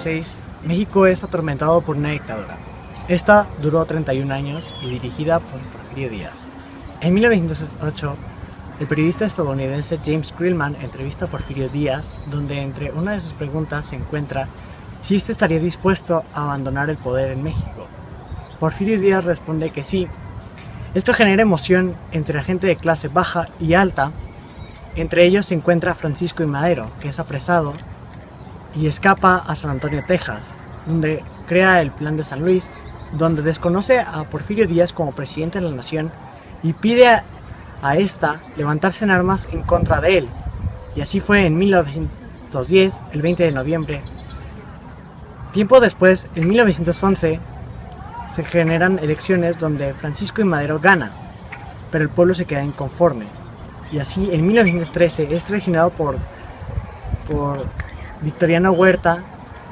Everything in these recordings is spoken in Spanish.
1936, México es atormentado por una dictadura. Esta duró 31 años y dirigida por Porfirio Díaz. En 1908, el periodista estadounidense James Krillman entrevista a Porfirio Díaz, donde entre una de sus preguntas se encuentra si éste estaría dispuesto a abandonar el poder en México. Porfirio Díaz responde que sí. Esto genera emoción entre la gente de clase baja y alta. Entre ellos se encuentra Francisco I. Madero, que es apresado y escapa a San Antonio, Texas, donde crea el Plan de San Luis, donde desconoce a Porfirio Díaz como presidente de la nación y pide a esta levantarse en armas en contra de él. Y así fue en 1910, el 20 de noviembre. Tiempo después, en 1911, se generan elecciones donde Francisco I. Madero gana, pero el pueblo se queda inconforme. Y así, en 1913, es traicionado por Victoriano Huerta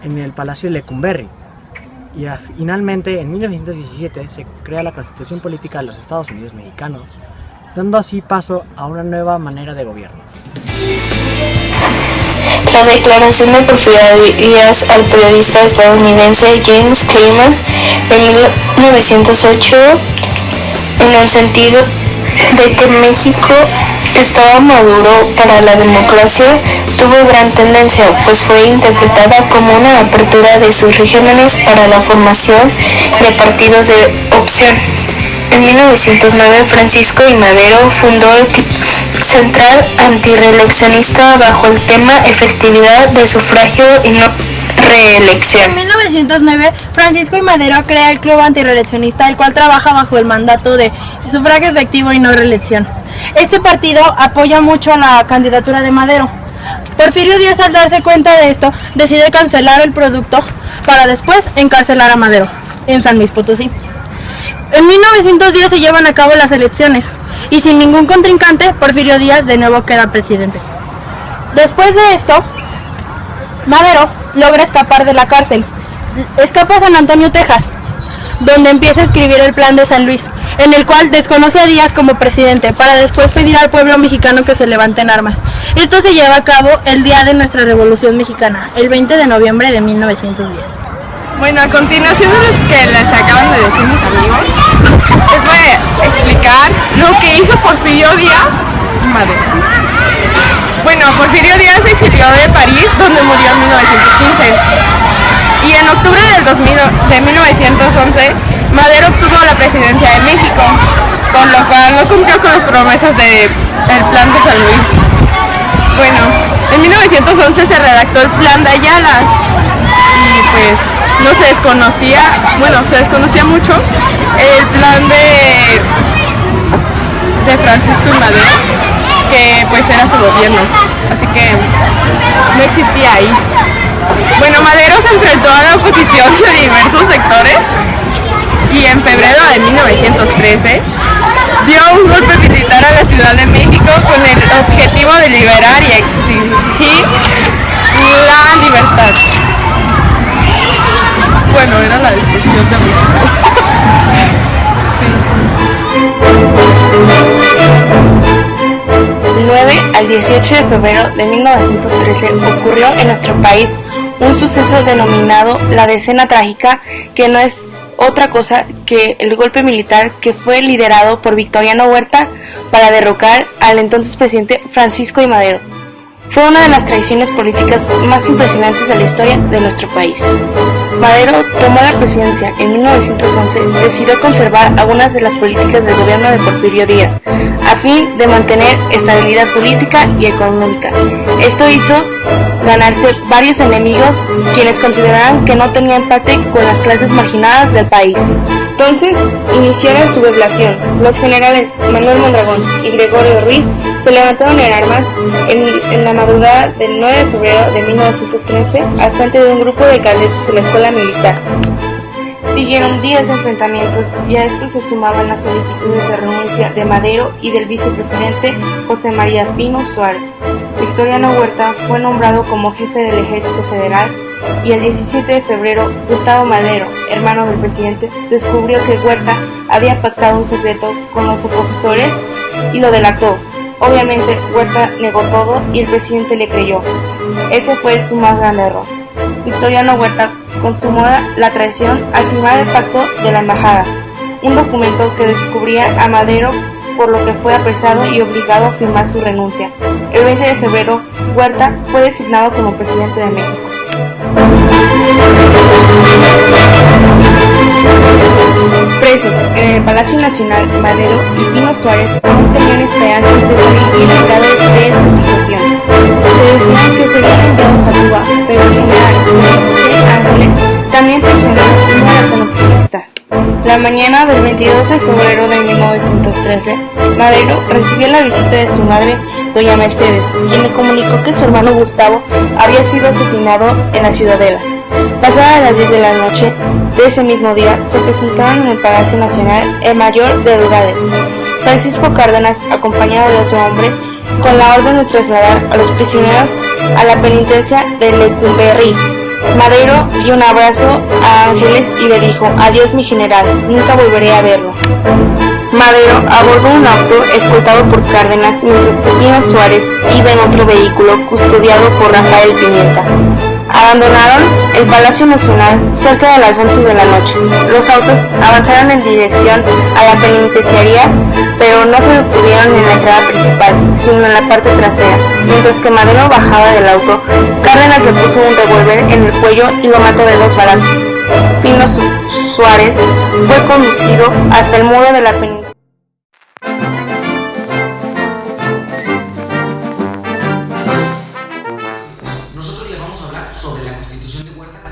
en el Palacio de Lecumberri. Y finalmente, en 1917, se crea la Constitución Política de los Estados Unidos Mexicanos, dando así paso a una nueva manera de gobierno. La declaración de Porfirio Díaz al periodista estadounidense James Krillman en 1908, en el sentido de que México estaba maduro para la democracia, tuvo gran tendencia, pues fue interpretada como una apertura de sus regímenes para la formación de partidos de opción. En 1909, Francisco I. Madero fundó el Club Central Antireeleccionista bajo el tema efectividad de sufragio y no reelección. En 1909, Francisco I. Madero crea el Club Antireeleccionista, el cual trabaja bajo el mandato de sufragio efectivo y no reelección. Este partido apoya mucho la candidatura de Madero. Porfirio Díaz, al darse cuenta de esto, decide cancelar el producto para después encarcelar a Madero en San Luis Potosí. En 1910 se llevan a cabo las elecciones y sin ningún contrincante, Porfirio Díaz de nuevo queda presidente. Después de esto, Madero logra escapar de la cárcel. Escapa a San Antonio, Texas, donde empieza a escribir el Plan de San Luis, en el cual desconoce a Díaz como presidente, para después pedir al pueblo mexicano que se levante en armas. Esto se lleva a cabo el día de nuestra Revolución Mexicana, el 20 de noviembre de 1910. Bueno, a continuación de los que les acaban de decir mis amigos, les voy a explicar lo que hizo Porfirio Díaz y Madero. Bueno, Porfirio Díaz se exilió de París, donde murió en 1915. Y en octubre de 1911, Madero obtuvo la presidencia de México, por lo cual no cumplió con las promesas del Plan de San Luis. Bueno, en 1911 se redactó el Plan de Ayala y pues no se desconocía, se desconocía mucho el plan de Francisco I. Madero, que pues era su gobierno, así que no existía ahí. Bueno, Madero se enfrentó a la oposición de diversos sectores y en febrero de 1913 dio un golpe militar a la Ciudad de México con el objetivo de liberar y exigir la libertad. Bueno, era la destrucción de México. Del 9 al 18 de febrero de 1913 ocurrió en nuestro país un suceso denominado la Decena Trágica, que no es otra cosa que el golpe militar que fue liderado por Victoriano Huerta para derrocar al entonces presidente Francisco I. Madero. Fue una de las traiciones políticas más impresionantes de la historia de nuestro país. Madero tomó la presidencia en 1911, decidió conservar algunas de las políticas del gobierno de Porfirio Díaz, a fin de mantener estabilidad política y económica. Esto hizo ganarse varios enemigos, quienes consideraban que no tenía empate con las clases marginadas del país. Entonces iniciaron su sublevación. Los generales Manuel Mondragón y Gregorio Ruiz se levantaron en armas en la madrugada del 9 de febrero de 1913 al frente de un grupo de cadetes de la escuela militar. Siguieron días de enfrentamientos y a esto se sumaban las solicitudes de renuncia de Madero y del vicepresidente José María Pino Suárez. Victoriano Huerta fue nombrado como jefe del Ejército Federal y el 17 de febrero Gustavo Madero, hermano del presidente, descubrió que Huerta había pactado un secreto con los opositores y lo delató. Obviamente Huerta negó todo y el presidente le creyó. Ese fue su más grande error. Victoriano Huerta, consumó la traición al firmar el pacto de la embajada, un documento que descubría a Madero, por lo que fue apresado y obligado a firmar su renuncia. El 20 de febrero, Huerta fue designado como presidente de México. Presos en el Palacio Nacional, Madero y Pino Suárez aún tenían esperanzas de salir librados de esta situación. Se decía que serían enviados a Cuba, pero el general Miguel Ángeles, también prisionero, no era tan optimista. La mañana del 22 de febrero de 1913, Madero recibió la visita de su madre, doña Mercedes, quien le comunicó que su hermano Gustavo había sido asesinado en la Ciudadela. Pasadas las 10 de la noche de ese mismo día, se presentaron en el Palacio Nacional el mayor de Rudades, Francisco Cárdenas, acompañado de otro hombre, con la orden de trasladar a los prisioneros a la penitencia de Lecumberri. Madero dio un abrazo a Ángeles y le dijo: adiós mi general, nunca volveré a verlo. Madero abordó un auto escoltado por Cárdenas, mientras que Pino Suárez iba en otro vehículo custodiado por Rafael Pimienta. Abandonaron el Palacio Nacional cerca de las 11 de la noche. Los autos avanzaron en dirección a la penitenciaría, pero no se detuvieron en la entrada principal, sino en la parte trasera. Mientras que Madero bajaba del auto, Cárdenas le puso un revólver en el cuello y lo mató de 2 balazos. Pino Suárez fue conducido hasta el muro de la penitenciaría.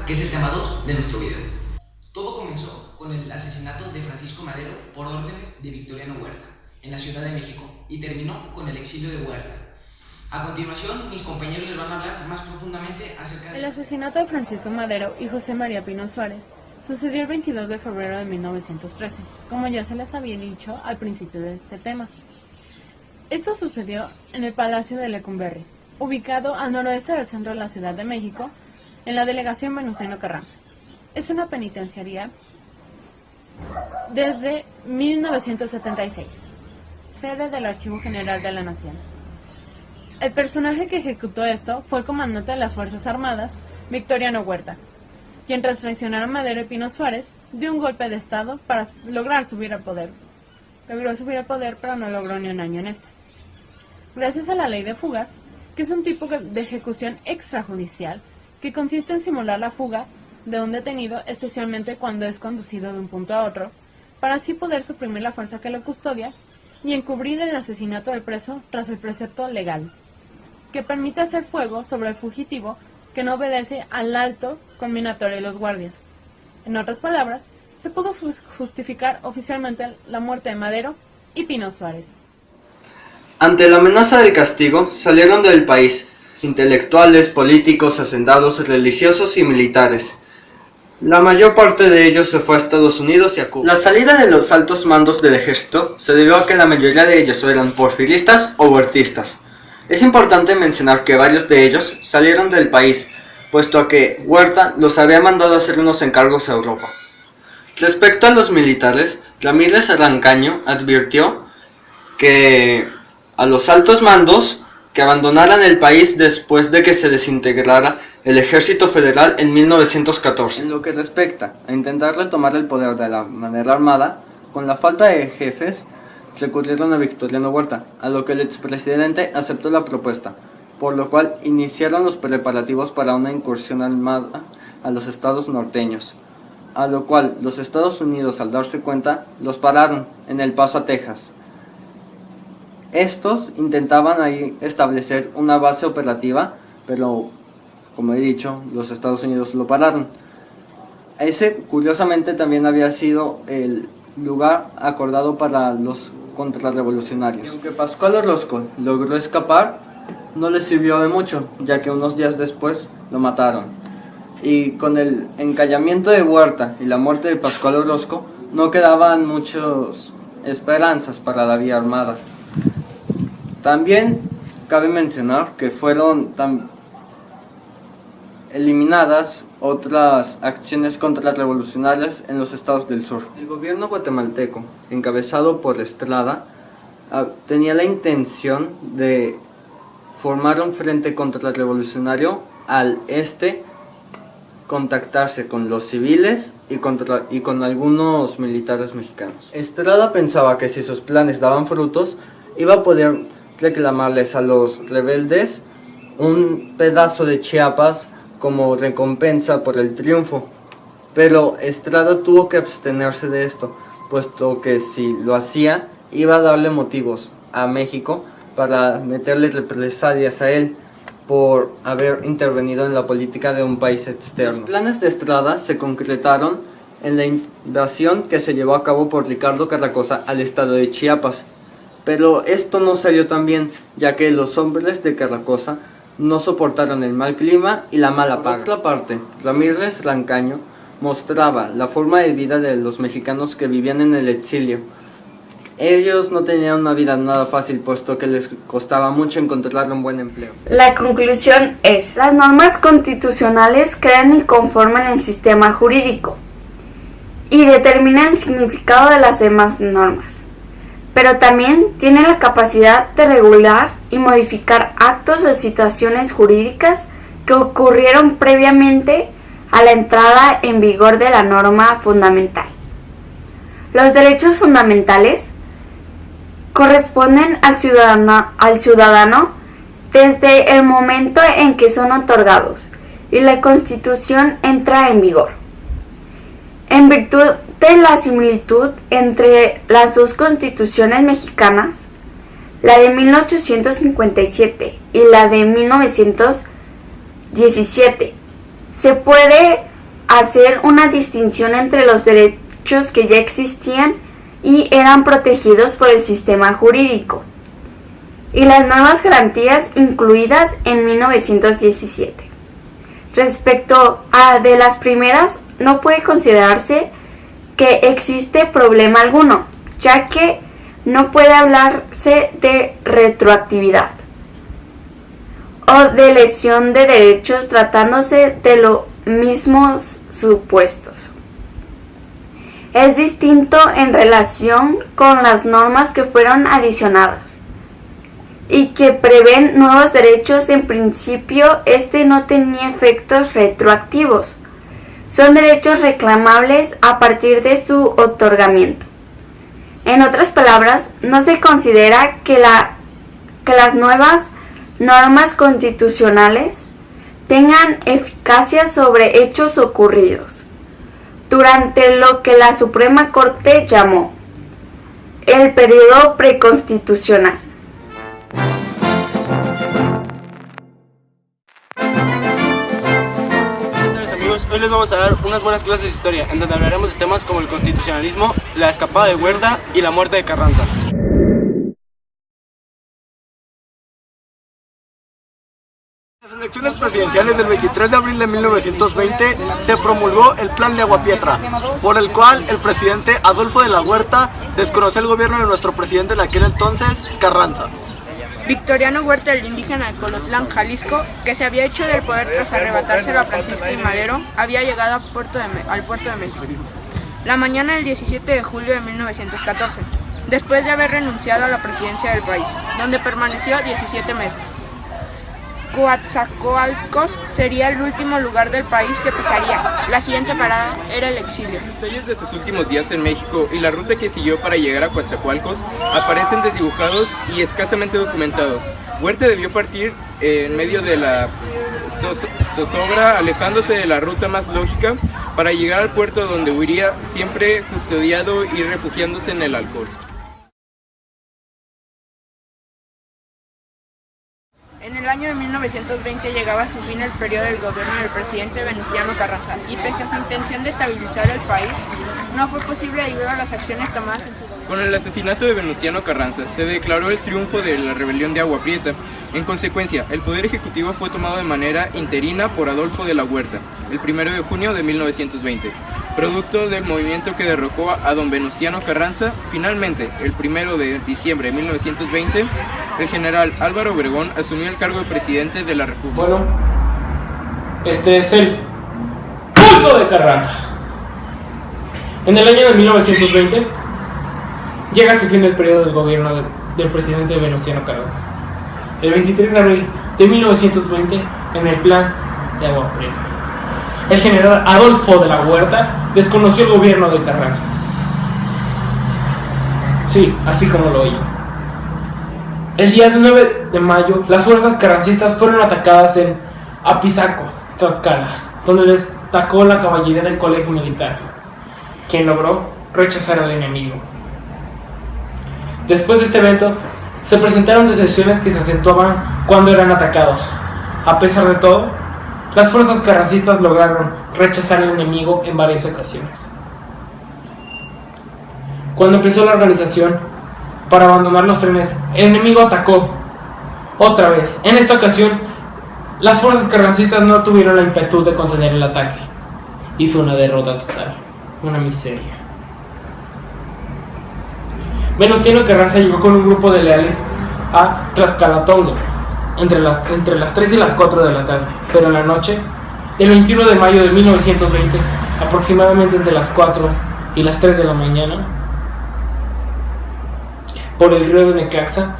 Que es el tema 2 de nuestro video. Todo comenzó con el asesinato de Francisco Madero por órdenes de Victoriano Huerta en la Ciudad de México y terminó con el exilio de Huerta. A continuación, mis compañeros les van a hablar más profundamente acerca de... El asesinato de Francisco Madero y José María Pino Suárez sucedió el 22 de febrero de 1913, como ya se les había dicho al principio de este tema. Esto sucedió en el Palacio de Lecumberri, ubicado al noroeste del centro de la Ciudad de México, en la delegación Venustiano Carranza. Es una penitenciaría desde 1976, sede del Archivo General de la Nación. El personaje que ejecutó esto fue el comandante de las Fuerzas Armadas, Victoriano Huerta, quien tras traicionar a Madero y Pino Suárez, dio un golpe de estado para lograr subir al poder. Logró subir al poder, pero no logró ni un año en este. Gracias a la ley de fugas, que es un tipo de ejecución extrajudicial, que consiste en simular la fuga de un detenido, especialmente cuando es conducido de un punto a otro, para así poder suprimir la fuerza que lo custodia y encubrir el asesinato del preso tras el precepto legal, que permite hacer fuego sobre el fugitivo que no obedece al alto conminatorio de los guardias. En otras palabras, se pudo justificar oficialmente la muerte de Madero y Pino Suárez. Ante la amenaza del castigo, salieron del país intelectuales, políticos, hacendados, religiosos y militares. La mayor parte de ellos se fue a Estados Unidos y a Cuba. La salida de los altos mandos del ejército se debió a que la mayoría de ellos eran porfiristas o huertistas. Es importante mencionar que varios de ellos salieron del país, puesto a que Huerta los había mandado a hacer unos encargos a Europa. Respecto a los militares, Ramírez Arrancaño advirtió que a los altos mandos que abandonaran el país después de que se desintegrara el ejército federal en 1914. En lo que respecta a intentar retomar el poder de la manera armada, con la falta de jefes, recurrieron a Victoriano Huerta, a lo que el expresidente aceptó la propuesta, por lo cual iniciaron los preparativos para una incursión armada a los estados norteños, a lo cual los Estados Unidos, al darse cuenta, los pararon en el paso a Texas. Estos intentaban ahí establecer una base operativa, pero como he dicho, los Estados Unidos lo pararon. Ese, curiosamente, también había sido el lugar acordado para los contrarrevolucionarios. Y aunque Pascual Orozco logró escapar, no le sirvió de mucho, ya que unos días después lo mataron. Y con el encallamiento de Huerta y la muerte de Pascual Orozco, no quedaban muchas esperanzas para la vía armada. También cabe mencionar que fueron eliminadas otras acciones contrarrevolucionarias en los estados del sur. El gobierno guatemalteco, encabezado por Estrada, tenía la intención de formar un frente contrarrevolucionario al este contactarse con los civiles y con algunos militares mexicanos. Estrada pensaba que si sus planes daban frutos, iba a poder reclamarles a los rebeldes un pedazo de Chiapas como recompensa por el triunfo. Pero Estrada tuvo que abstenerse de esto, puesto que si lo hacía, iba a darle motivos a México para meterle represalias a él por haber intervenido en la política de un país externo. Los planes de Estrada se concretaron en la invasión que se llevó a cabo por Ricardo Carracosa al estado de Chiapas. Pero esto no salió tan bien, ya que los hombres de Carracosa no soportaron el mal clima y la mala paga. Por otra parte, Ramírez Rancaño mostraba la forma de vida de los mexicanos que vivían en el exilio. Ellos no tenían una vida nada fácil, puesto que les costaba mucho encontrar un buen empleo. La conclusión es: las normas constitucionales crean y conforman el sistema jurídico y determinan el significado de las demás normas, pero también tienen la capacidad de regular y modificar actos o situaciones jurídicas que ocurrieron previamente a la entrada en vigor de la norma fundamental. Los derechos fundamentales corresponden al ciudadano desde el momento en que son otorgados y la Constitución entra en vigor. En virtud de la similitud entre las dos constituciones mexicanas, la de 1857 y la de 1917, se puede hacer una distinción entre los derechos que ya existían y eran protegidos por el sistema jurídico y las nuevas garantías incluidas en 1917. Respecto a de las primeras, no puede considerarse que existe problema alguno, ya que no puede hablarse de retroactividad o de lesión de derechos tratándose de los mismos supuestos. Es distinto en relación con las normas que fueron adicionadas y que prevén nuevos derechos. En principio, este no tenía efectos retroactivos. Son derechos reclamables a partir de su otorgamiento. En otras palabras, no se considera que las nuevas normas constitucionales tengan eficacia sobre hechos ocurridos durante lo que la Suprema Corte llamó el periodo preconstitucional. Buenas tardes, amigos, hoy les vamos a dar unas buenas clases de historia, en donde hablaremos de temas como el constitucionalismo, la escapada de Huerta y la muerte de Carranza. En las elecciones presidenciales del 23 de abril de 1920 se promulgó el Plan de Agua Prieta, por el cual el presidente Adolfo de la Huerta desconoció el gobierno de nuestro presidente en aquel entonces, Carranza. Victoriano Huerta, el indígena de Colotlán, Jalisco, que se había hecho del poder tras arrebatárselo a Francisco y Madero, había llegado al puerto de México la mañana del 17 de julio de 1914, después de haber renunciado a la presidencia del país, donde permaneció 17 meses. Coatzacoalcos sería el último lugar del país que pisaría. La siguiente parada era el exilio. Detalles de sus últimos días en México y la ruta que siguió para llegar a Coatzacoalcos aparecen desdibujados y escasamente documentados. Huerta debió partir en medio de la zozobra, alejándose de la ruta más lógica para llegar al puerto, donde huiría siempre custodiado y refugiándose en el alcohol. En el año de 1920 llegaba a su fin el periodo del gobierno del presidente Venustiano Carranza, y pese a su intención de estabilizar el país, no fue posible debido a las acciones tomadas en su gobierno. Con el asesinato de Venustiano Carranza se declaró el triunfo de la rebelión de Agua Prieta. En consecuencia, el poder ejecutivo fue tomado de manera interina por Adolfo de la Huerta, el 1 de junio de 1920. Producto del movimiento que derrocó a don Venustiano Carranza, finalmente, el 1 de diciembre de 1920, el general Álvaro Obregón asumió el cargo de presidente de la República. Bueno, este es el pulso de Carranza. En el año de 1920 llega a su fin el periodo del gobierno del presidente Venustiano Carranza. El 23 de abril de 1920, en el Plan de Agua Prieta. el general Adolfo de la Huerta desconoció el gobierno de Carranza. Sí, así como lo oí. El día 9 de mayo, las fuerzas carrancistas fueron atacadas en Apizaco, Tlaxcala, donde destacó la caballería del colegio militar, quien logró rechazar al enemigo. Después de este evento, se presentaron deserciones que se acentuaban cuando eran atacados. A pesar de todo, las fuerzas carrancistas lograron rechazar al enemigo en varias ocasiones. Cuando empezó la organización para abandonar los trenes, el enemigo atacó otra vez. En esta ocasión, las fuerzas carrancistas no tuvieron la impetu de contener el ataque y fue una derrota total, una miseria. Venustiano Carranza llegó con un grupo de leales a Tlaxcalatongo entre las 3 y las 4 de la tarde, pero en la noche del 21 de mayo de 1920, aproximadamente entre las 4 y las 3 de la mañana, por el río de Necaxa,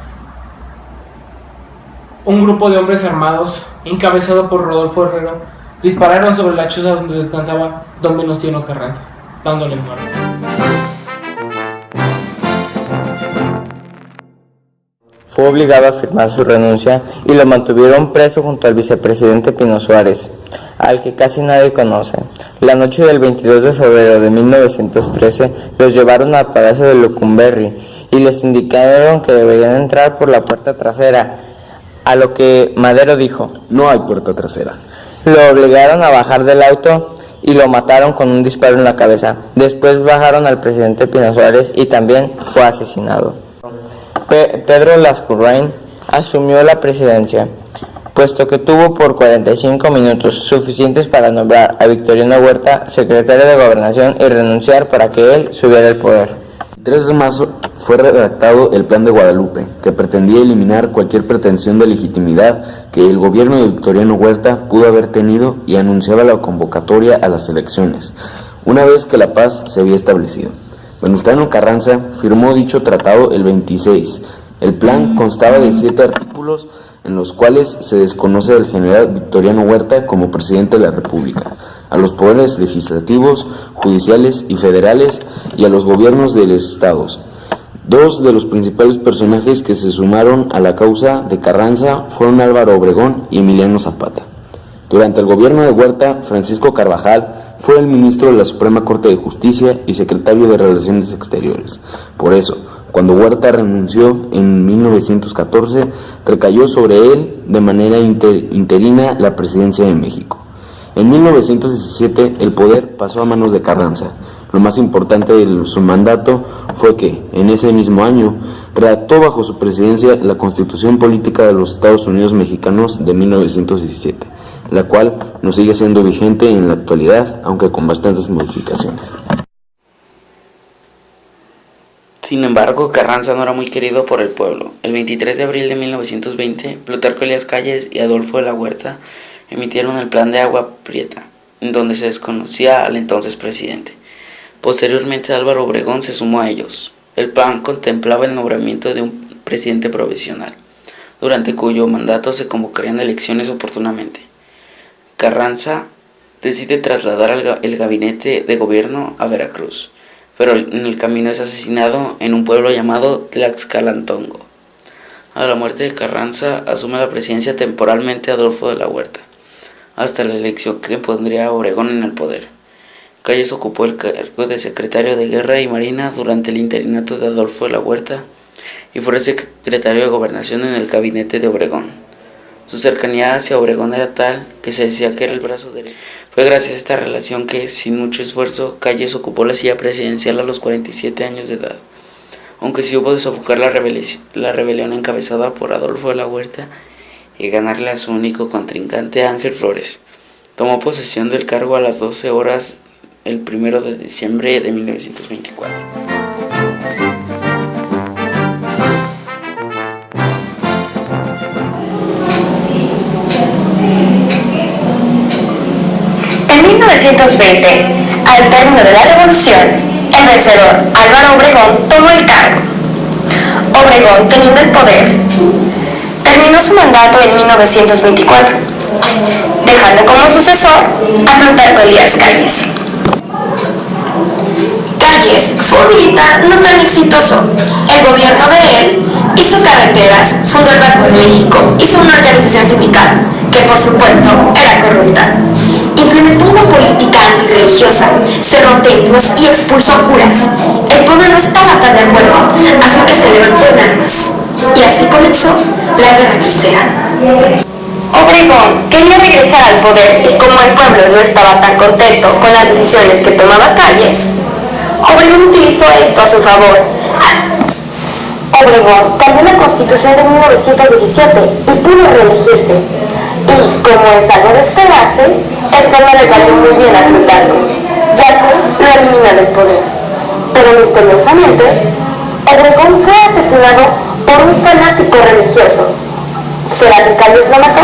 un grupo de hombres armados, encabezado por Rodolfo Herrero, dispararon sobre la choza donde descansaba don Venustiano Carranza, dándole muerte. Fue obligado a firmar su renuncia y lo mantuvieron preso junto al vicepresidente Pino Suárez, al que casi nadie conoce. La noche del 22 de febrero de 1913 los llevaron al Palacio de Lecumberri y les indicaron que deberían entrar por la puerta trasera, a lo que Madero dijo: "No hay puerta trasera". Lo obligaron a bajar del auto y lo mataron con un disparo en la cabeza. Después bajaron al presidente Pino Suárez y también fue asesinado. Pedro Lascurain asumió la presidencia, puesto que tuvo por 45 minutos suficientes para nombrar a Victoriano Huerta secretario de Gobernación y renunciar para que él subiera al poder. El 3 de marzo fue redactado el Plan de Guadalupe, que pretendía eliminar cualquier pretensión de legitimidad que el gobierno de Victoriano Huerta pudo haber tenido y anunciaba la convocatoria a las elecciones, una vez que la paz se había establecido. Venustiano Carranza firmó dicho tratado el 26. El plan constaba de 7 artículos en los cuales se desconoce al general Victoriano Huerta como presidente de la República, a los poderes legislativos, judiciales y federales y a los gobiernos de los estados. Dos de los principales personajes que se sumaron a la causa de Carranza fueron Álvaro Obregón y Emiliano Zapata. Durante el gobierno de Huerta, Francisco Carvajal fue el ministro de la Suprema Corte de Justicia y secretario de Relaciones Exteriores. Por eso, cuando Huerta renunció en 1914, recayó sobre él de manera interina la presidencia de México. En 1917, el poder pasó a manos de Carranza. Lo más importante de su mandato fue que, en ese mismo año, redactó bajo su presidencia la Constitución Política de los Estados Unidos Mexicanos de 1917, la cual no sigue siendo vigente en la actualidad, aunque con bastantes modificaciones. Sin embargo, Carranza no era muy querido por el pueblo. El 23 de abril de 1920, Plutarco Elías Calles y Adolfo de la Huerta emitieron el Plan de Agua Prieta, en donde se desconocía al entonces presidente. Posteriormente, Álvaro Obregón se sumó a ellos. El plan contemplaba el nombramiento de un presidente provisional, durante cuyo mandato se convocarían elecciones oportunamente. Carranza decide trasladar el gabinete de gobierno a Veracruz, pero en el camino es asesinado en un pueblo llamado Tlaxcalatongo. A la muerte de Carranza asume la presidencia temporalmente Adolfo de la Huerta, hasta la elección que pondría a Obregón en el poder. Calles ocupó el cargo de secretario de Guerra y Marina durante el interinato de Adolfo de la Huerta y fue secretario de Gobernación en el gabinete de Obregón. Su cercanía hacia Obregón era tal que se decía que era el brazo derecho. Fue gracias a esta relación que, sin mucho esfuerzo, Calles ocupó la silla presidencial a los 47 años de edad, aunque sí hubo de sofocar la rebelión encabezada por Adolfo de la Huerta y ganarle a su único contrincante, Ángel Flores. Tomó posesión del cargo a las 12 horas el 1 de diciembre de 1924. En 1920, al término de la revolución, el vencedor Álvaro Obregón tomó el cargo. Obregón, teniendo el poder, terminó su mandato en 1924 dejando como sucesor a Plutarco Elías Calles. Calles fue un militar no tan exitoso. El gobierno de él hizo carreteras, fundó el Banco de México, hizo una organización sindical, que por supuesto era corrupta. Implementó una política antirreligiosa, cerró templos y expulsó curas. El pueblo no estaba tan de acuerdo, así que se levantó en armas. Y así comenzó la Guerra Cristera. Obregón quería regresar al poder y como el pueblo no estaba tan contento con las decisiones que tomaba Calles, Obregón utilizó esto a su favor. Obregón cambió la Constitución de 1917 y pudo reelegirse. Y, como es algo de esperarse, esto no le cayó muy bien a Plutarco, ya que lo eliminó del poder. Pero misteriosamente, Obregón fue asesinado por un fanático religioso. ¿Será que Calles lo mató?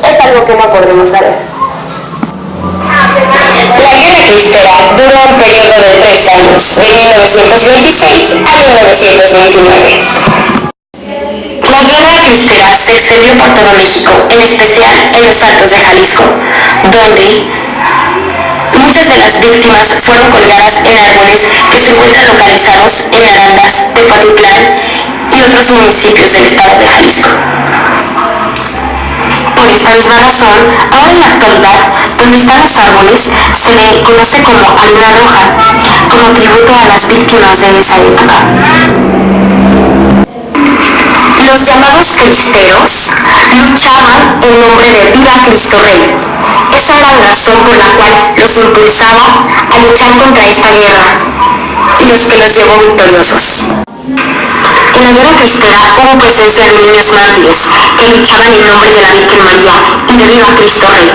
Es algo que no podremos saber. La Guerra Cristera duró un periodo de 3 años, de 1926 a 1929. La Guerra Cristera se extendió por todo México, en especial en los Altos de Jalisco, donde muchas de las víctimas fueron colgadas en árboles que se encuentran localizados en Arandas, Tepatitlán y otros municipios del estado de Jalisco. Por esta misma razón, ahora en la actualidad, donde están los árboles, se le conoce como Harina Roja, como tributo a las víctimas de esa época. Los llamados cristeros luchaban en nombre de Viva Cristo Rey. Esa era la razón por la cual los impulsaba a luchar contra esta guerra y los que los llevó victoriosos. En la Guerra Cristera hubo presencia de niños mártires que luchaban en nombre de la Virgen María y de Viva Cristo Rey,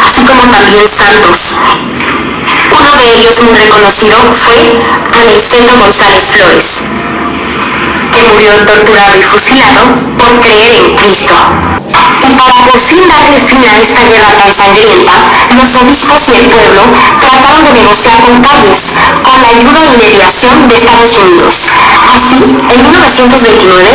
así como también santos. Uno de ellos muy reconocido fue Aneisendo González Flores, que murió torturado y fusilado por creer en Cristo. Y para por fin darle fin a esta guerra tan sangrienta, los obispos y el pueblo trataron de negociar con Calles, con la ayuda y mediación de Estados Unidos. Así, en 1929,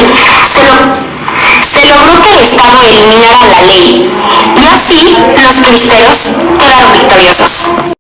se logró que el Estado eliminara la ley, y así los cristeros quedaron victoriosos.